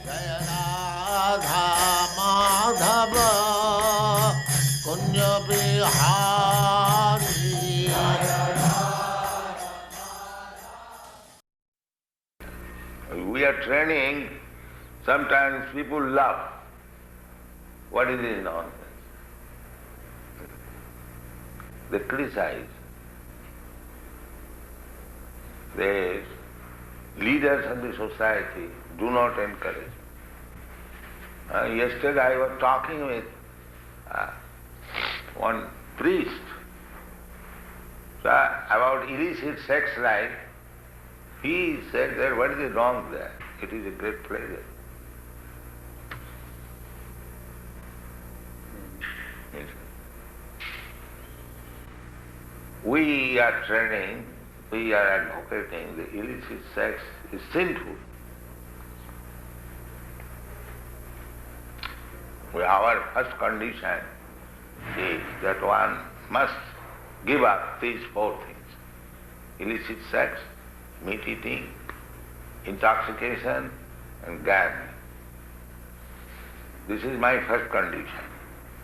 Jaya Radha Madhava Kunja Bihari. We are training, sometimes people laugh. What is this nonsense? They criticize. The leaders of the society do not encourage. Yesterday I was talking with one priest about illicit sex life. He said that what is wrong there? It is a great pleasure. We are training, we are advocating the illicit sex is sinful. Our first condition is that one must give up these four things: illicit sex, meat eating, intoxication, and gambling. This is my first condition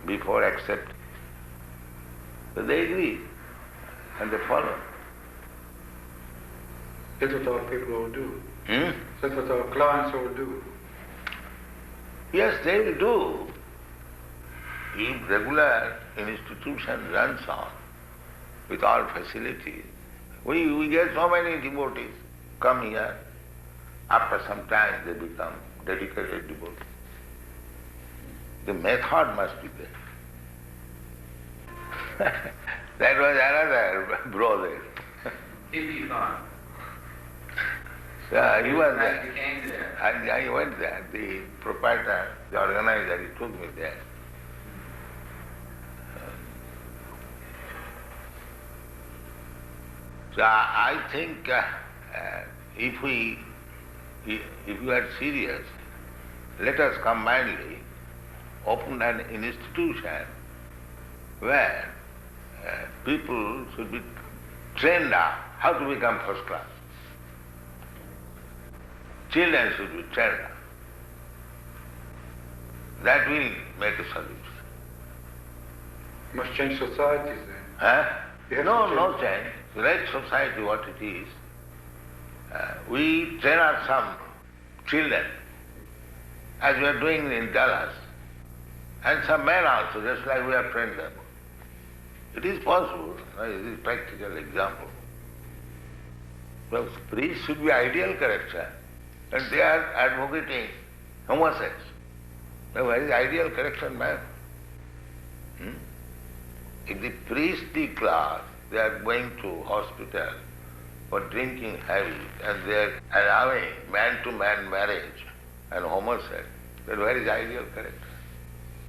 before accepting. So they agree and they follow. That's what our people all do. That's what our clients all do. Yes, they will do. If regular institution runs on with all facilities, we get so many devotees come here. After some time they become dedicated devotees. The method must be there. That was another brother. Yeah, he was there. I went there. The proprietor, the organizer, he took me there. So I think if we are serious, let us combinedly open an institution where people should be trained up how to become first class. Children should be trained up. That will make a solution. You must change societies then. Huh? No change. change. Let society what it is. We train up some children, as we are doing in Dallas, and some men also, just like we have trained them. It is possible. It is a practical example. So priests should be ideal character, and they are advocating homosexuality. Now, where is ideal character, man? If the priestly class, they are going to hospital for drinking heavy and they are allowing man-to-man marriage and homosexuality, then where is ideal character?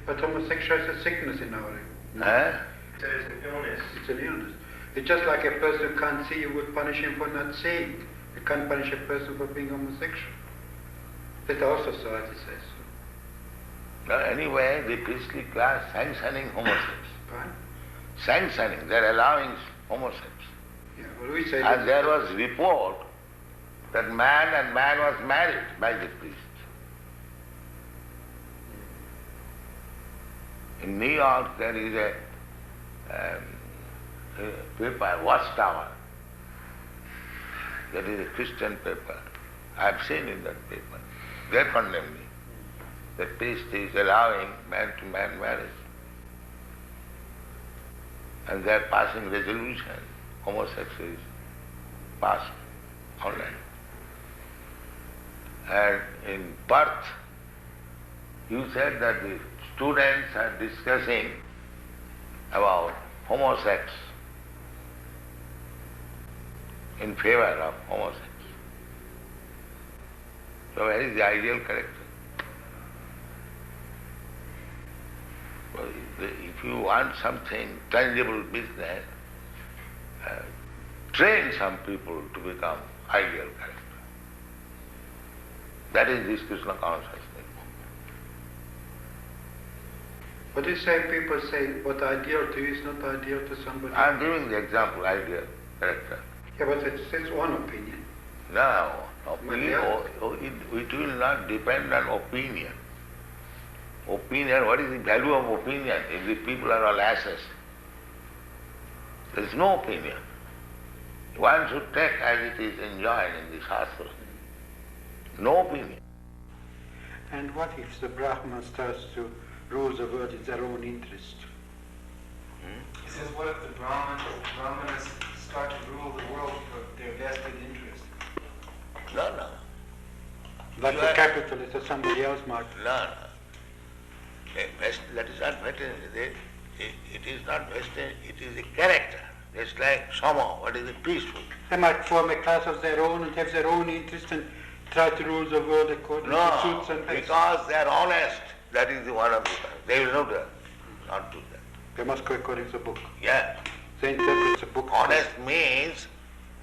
But homosexuality is a sickness in our life. Huh? It's an illness. It's an illness. It's just like a person who can't see, you would punish him for not seeing. You can't punish a person for being homosexual. That our society says so. Now, anyway, the priestly class sanctioning homosexuality. Fine. Sanctioning, they are allowing homosexuality. Yeah, well, we say And there was report that man and man was married by the priest. In New York there is a paper, Watchtower. That is a Christian paper. I have seen in that paper. They condemn me. The priest is allowing man-to-man marriage. And they are passing resolution. Homosexual is passed online. And in Perth, you said that the students are discussing about homosex, in favor of homosex. So where is the ideal character? Well, if you want something, tangible business, train some people to become ideal character. That is this Krishna Consciousness. But you say people say what ideal to you is not ideal to somebody I am giving the example, ideal character. Yeah, but it's one opinion. No, It will not depend on opinion. Opinion, what is the value of opinion if the people are all asses? There is no opinion. One should take as it is enjoined in the Shastras. No opinion. And what if the Brahman starts to rule the world in their own interest? He says, what if the Brahmanas start to rule the world for their vested interest? No. But the capitalist or somebody else might. No. That is not vested. It is not vested. It is a character. Just like Sama, what is it? Peaceful. They might form a class of their own and have their own interest and try to rule the world according to suits and tastes. Because they are honest. That is the one of the things. They will not do that. They must go according to the book. Yeah. They interpret the book. Honest means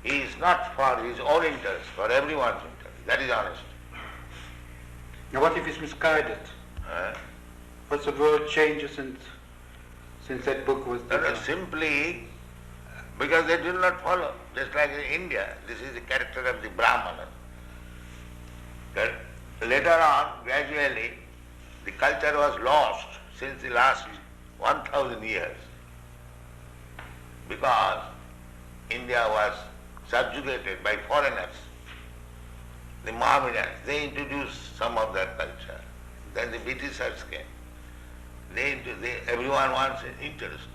he is not for his own interest, for everyone's interest. That is honest. Now what if he's misguided? What's the world changes since that book was done? Simply because they did not follow. Just like in India, this is the character of the Brahmana. Later on, gradually, the culture was lost since the last 1,000 years because India was subjugated by foreigners. The Mohammedans, they introduced some of their culture. Then the Britishers came. Everyone wants an interest.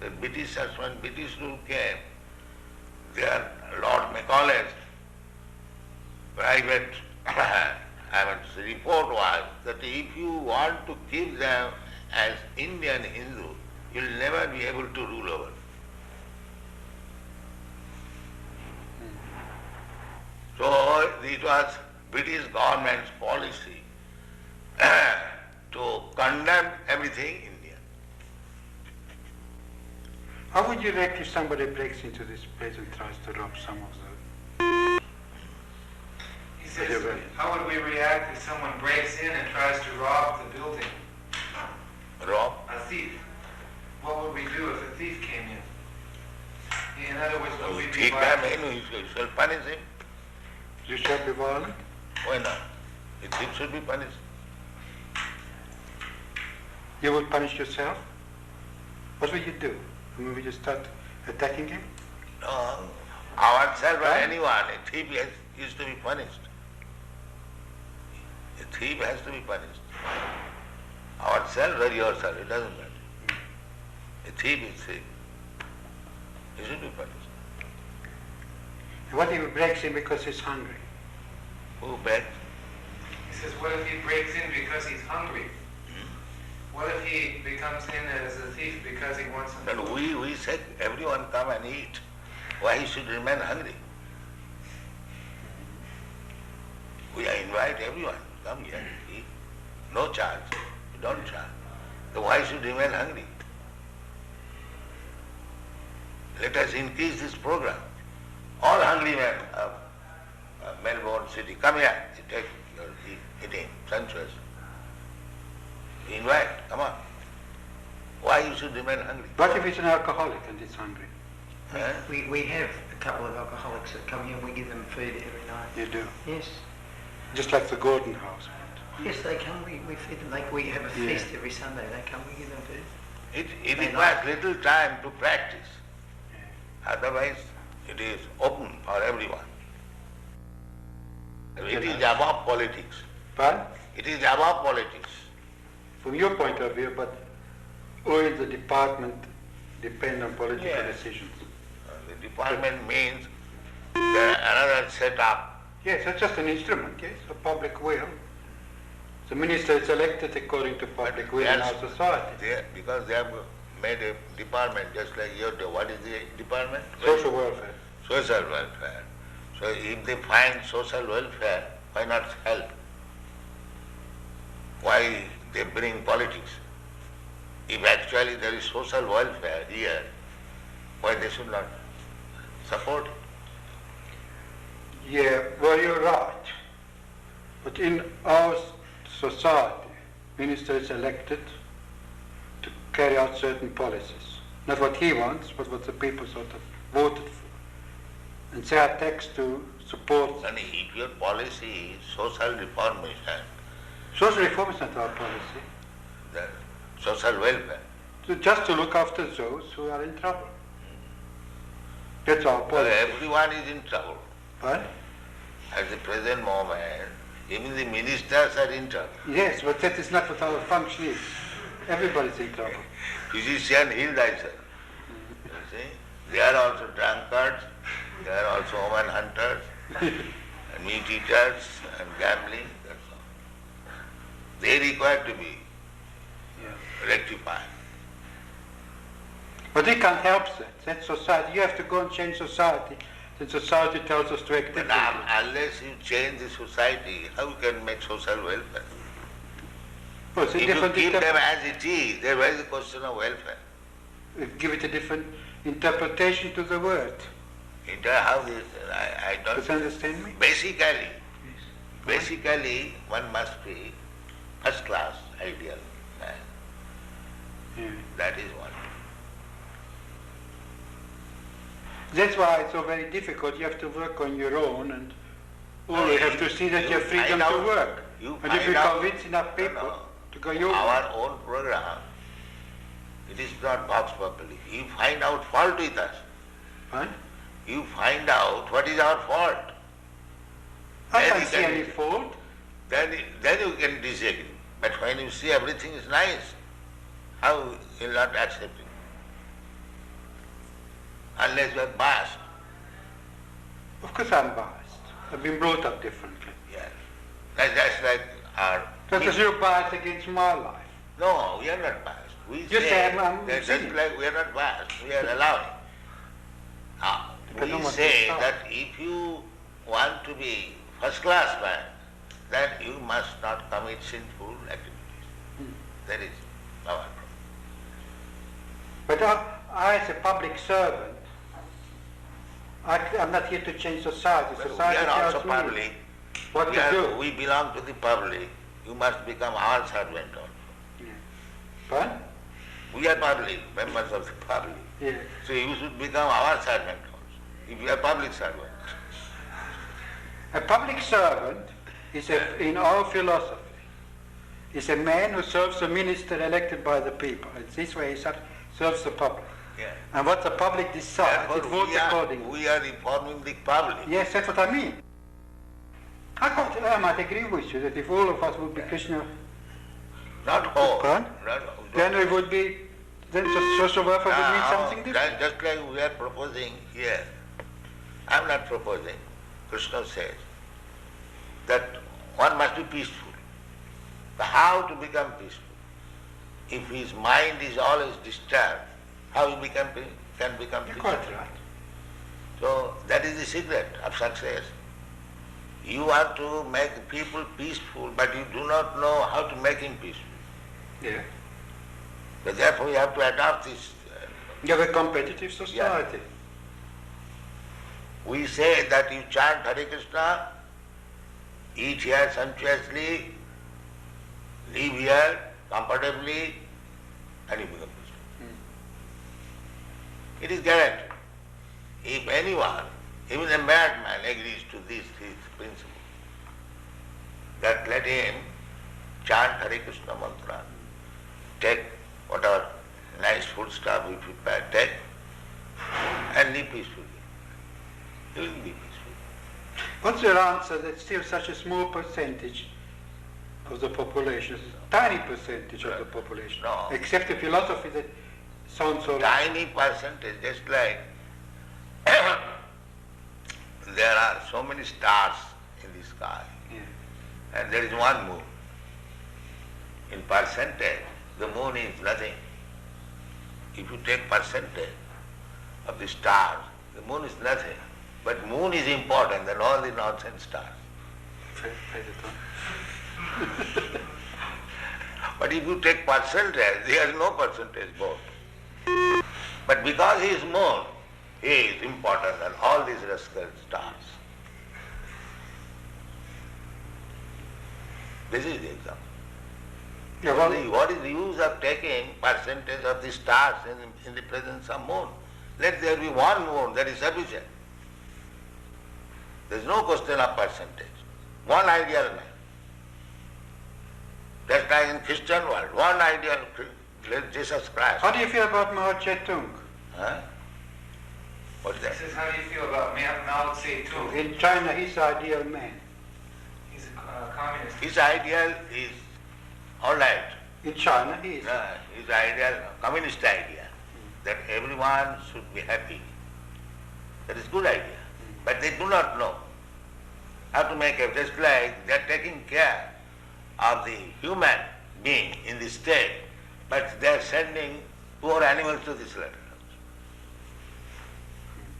The Britishers, when British rule came, their Lord Macaulay's private report was that if you want to keep them as Indian Hindu, you'll never be able to rule over. So it was British government's policy to condemn everything Indian. How would you react if somebody breaks into this place and tries to rob some of the... He says, how would we react if someone breaks in and tries to rob the building? Rob? A thief. What would we do if a thief came in? In other words, would we be violent? You shall punish him. You shall be violent? Why not? A thief should be punished. You would punish yourself? What would you do? Would you start attacking him? No. Ourselves or anyone, a thief is to be punished. A thief has to be punished. Ourselves or yourself, it doesn't matter. A thief is thief. He should be punished. And what if he breaks in because he's hungry? Who begs? He says, what if he breaks in because he's hungry? What if he becomes in as a thief because he wants something? But we said everyone come and eat. Why he should remain hungry? We invite everyone, come here, eat. No charge. We don't charge. So why should remain hungry? Let us increase this program. All hungry men of Melbourne city, come here, take your eating, sumptuous. We invite, come on. Why you should remain hungry? What if he's an alcoholic and he's hungry? We have a couple of alcoholics that come here and we give them food every night. You do? Yes. Just like the Gordon House. Yes, they come, we feed them. Like we have a feast every Sunday. They come, we give them food. It requires little time to practice. Otherwise, it is open for everyone. It is above politics. But It is above politics. from your point of view, but will the department depend on political decisions? The department means another setup. Yes, it's just an instrument, yes, of public will. The minister is elected according to public will in our society. Because they have made a department just like you do. What is the department? Social welfare. Social welfare. So if they find social welfare, why not help? Why they bring politics? If actually there is social welfare here, why they should not support it? Yeah, well, you're right. But in our society, minister is elected to carry out certain policies. Not what he wants, but what the people sort of voted for. And there are texts to support. And if your policy is social reformation, Social reform is not our policy. the social welfare, Just to look after those who are in trouble. That's our well, policy. everyone is in trouble. What? At the present moment, even the ministers are in trouble. Yes, but that is not what our function is. Everybody's in trouble. Physician, heal thyself. You see? They are also drunkards, they are also woman hunters, and meat eaters, and gambling, that's all. They require to be rectified. But we can't help that. That's society. You have to go and change society. Then society tells us to act But differently. unless you change the society, how you can make social welfare? Well, it's a If you different keep them interpre- as it is, then where is the question of welfare? give it a different interpretation to the word. How this, I Does don't... you understand me? Basically, one must be first class, ideal man. Yeah. That is one. That's why it's so very difficult. You have to work on your own, and always have to see that you have freedom to work. And if you convince enough people to go your way. Our own program, it is not box properly. You find out fault with us. Huh? You find out what is our fault. I Then can't you see can- any fault. Then you can disagree. But when you see everything is nice, how you will not accept it? Unless you are biased. Of course I'm biased. I've been brought up differently. Yes. That's like our... Because you're biased against my life. No, we are not biased. We You say I'm that just sinning. like we are not biased, we are allowing. Because no We one say can stop. that if you want to be first class man, then you must not commit sinful activities. That is our problem. But I as a public servant, I'm not here to change society. But Society we are also tells me public. what to do. We belong to the public. You must become our servant also. But, We are public, members of the public. yeah. So you should become our servant also, if you are public servant. A public servant is in our philosophy, is a man who serves a minister elected by the people. It's this way he serves the public. Yeah. And what the public decides, it Therefore, votes accordingly. we are informing the public. Yes, that's what I mean. I might agree with you that if all of us would be Krishna, Not all. Pardon? then we would be, then social welfare would mean something different. Just like we are proposing here. I am not proposing. Krishna says that one must be peaceful. But how to become peaceful? If his mind is always disturbed, how he can become You're peaceful? quite right. So that is the secret of success. You want to make people peaceful, but you do not know how to make him peaceful. Yeah. But therefore you have to adopt this. You have a competitive society. We say that you chant Hare Krishna, eat here sumptuously, live here comfortably, and you become peaceful. It is guaranteed. If anyone, even a madman, agrees to this principle, that let him chant Hare Krishna mantra, take whatever nice food stuff we prepare, take, and live peacefully. You will be peaceful. What's your answer that still such a small percentage of the population, tiny percentage of the population, No. except the philosophy that sounds so Tiny percentage, just like there are so many stars in the sky, Yeah. and there is one moon. In percentage, the moon is nothing. If you take percentage of the stars, the moon is nothing. But moon is important than all the nonsense stars. But if you take percentage, there is no percentage both. But because he is moon, he is important than all these rascal stars. This is the example. Yeah, well, What is the use of taking percentage of the stars in the presence of moon? Let there be one moon, that is sufficient. There is no question of percentage. One ideal man. Just like in Christian world, one ideal Jesus Christ. How do you feel about Mao Zedong? Huh? What's that? He says, how do you feel about Mao Zedong? In China, he's the ideal man. He's a communist. His ideal is all right. In China, he is. His ideal, communist idea, that everyone should be happy. That is good idea. But they do not know how to make it. Just like they are taking care of the human being in this state, but they are sending poor animals to this level.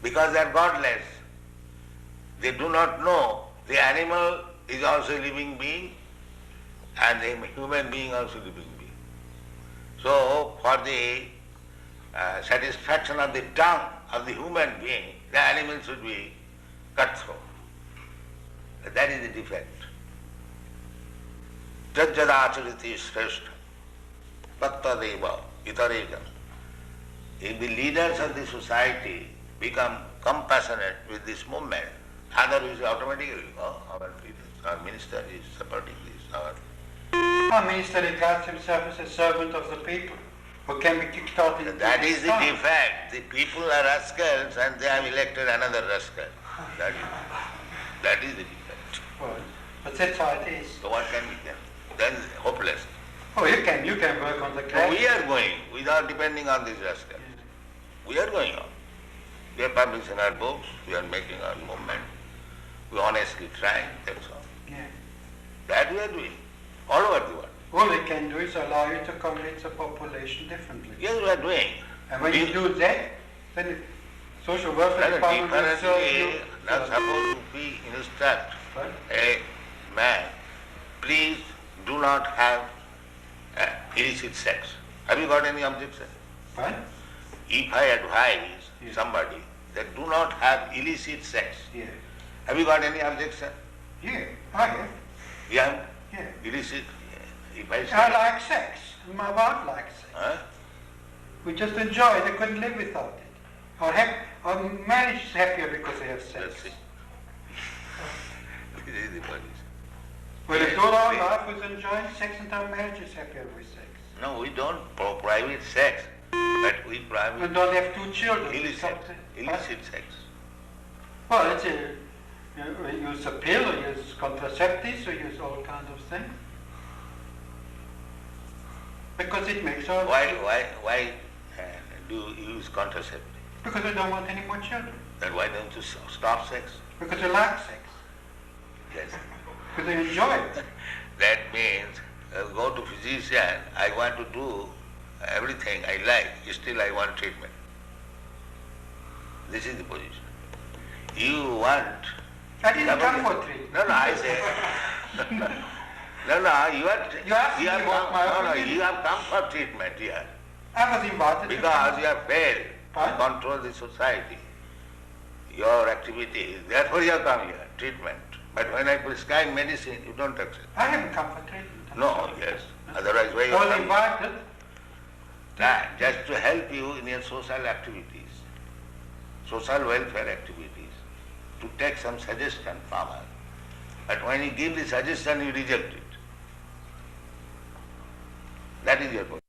Because they are godless, they do not know the animal is also a living being and the human being also a living being. So for the satisfaction of the tongue of the human being, the animal should be cut through. That is the defect. Jajjadachariti shrestha bhaktadeva itarekam. If the leaders of the society become compassionate with this movement, otherwise automatically, our minister is supporting this. Our minister regards himself as a servant of the people who can be kicked out in That is the defect. The people are rascals and they have elected another rascal. That is the defect. Well, but that's how it is. So what can we do? Then hopeless. Oh, you can work on the So class. we are going without depending on these rascals. We are going on. We are publishing our books, we are making our movement, we are honestly trying, that's all. Yeah. That we are doing, all over the world. All they can do is allow you to convince the population differently. Yes, we are doing. And when you do that, then the social welfare department will serve you. Not supposed to be instruct What? a man, please do not have illicit sex. Have you got any objection? What? If I advise Yes. somebody that do not have illicit sex, Yeah. have you got any objection? Yeah, I have. Yeah? Yeah. Illicit? If I say, I like sex. My wife likes sex. huh? We just enjoy it. They couldn't live without it. Our marriage is happier because they have sex. That's it. This is the position. Well, it's all our life was enjoying sex and our marriage is happier with sex. No, we don't prohibit sex, but we We prohibit don't have two children. illicit sex. Well, it's you use a pill, or use contraceptives, or use all kinds of things. Because it makes our... Why do you use contraceptive? Because we don't want any more children. Then why don't you stop sex? Because we like sex. Yes. Because we enjoy it. That means go to physician, I want to do everything I like, still I want treatment. This is the position. You want... I didn't come for treatment. No, I say... you have come for treatment here. I was invited Because you have failed to What? control the society, your activities, therefore you have come here, treatment. But when I prescribe medicine, you don't accept. I haven't come for treatment. No, yes. Otherwise, why you I was come? invited. Just to help you in your social activities, social welfare activities, to take some suggestion from us. But when you give the suggestion, you reject it. That is your point.